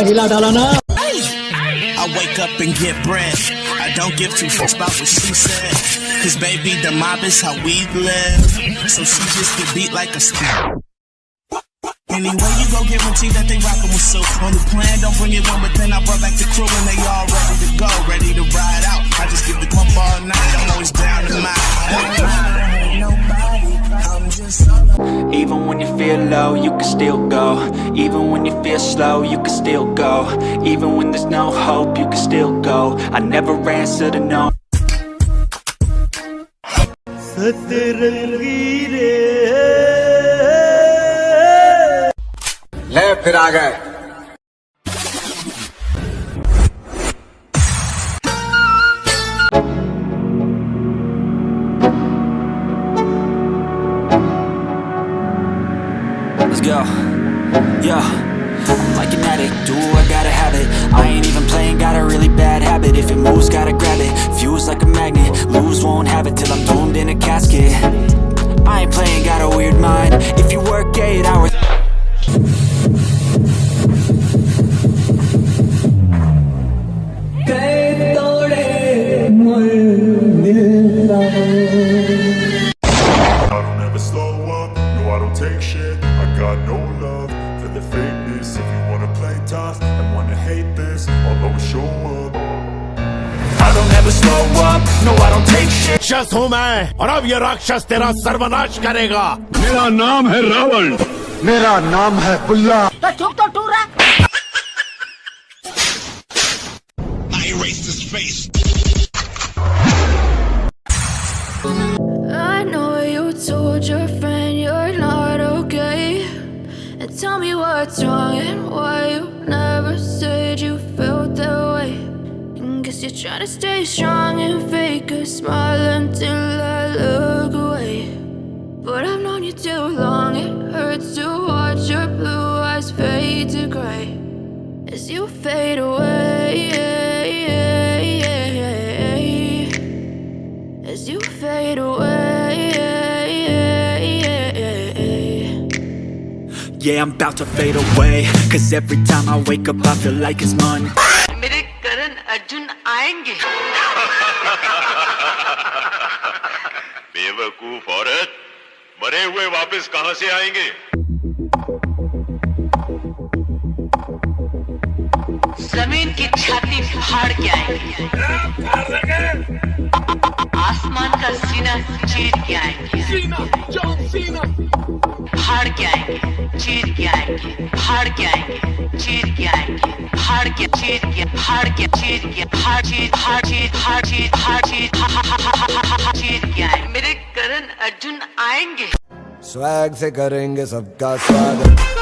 हिला डाला ना. I wake up and get bread. I don't give two fucks about what she said. Cause baby, the mob is how we live. So she just get beat like a sparrow. Anyway, you go guarantee that they rockin' with Sue. On the plan, don't bring it on, but then I brought back the crew and they all ready to go, ready to ride out. I just give the pump all night, I'm always down to my. Even when you feel low, you can still go. Even when you feel slow, you can still go. Even when there's no hope, you can still go. I never answer to no. ले फिर आ गए. Let's go. Yeah, I'm like an addict, do I gotta have it. I ain't even playing, got a really bad habit. If it moves, gotta grab it. Fuse like a magnet, lose, won't have it till I'm doomed in a casket. I ain't playing, got a weird mind. If you work 8 hours. I don't ever slow up, no I don't take shit. I got no love for the fakeness. If you wanna play tough and wanna hate this, I'll always show up. I don't ever slow up, no I don't take shit. राक्षस हूँ मैं और अब ये राक्षस तेरा सर्वनाश करेगा. मेरा नाम है रावण. मेरा नाम है बुल्ला. तो चुप तो टूर रहा. I erase this face. I know you told your friend you're not okay, and tell me what's wrong and why you never said you felt that way. Guess you're trying to stay strong and fake a smile until I look away. But I've known you too long, it hurts to watch your blue eyes fade to gray as you fade away, as you fade away. Yeah, I'm about to fade away. Cause every time I wake up I feel like it's Monday. मेरे करण अर्जुन आएंगे. बेवकूफ औरत, मरे हुए वापस कहां से आएंगे? जमीन की छाती फाड़ के आएंगे. आसमान का सीना चीर के आएंगे. फाड़ के आएंगे, चीर के आएंगे, फाड़ के आएंगे, चीर के आएंगे, फाड़ के चीर के, फाड़ के चीर के, फाड़ चीर, फाड़ चीर, फाड़ चीर, फाड़ चीर, चीर के आएंगे. मेरे करण अर्जुन आएंगे. स्वैग से करेंगे सबका स्वागत.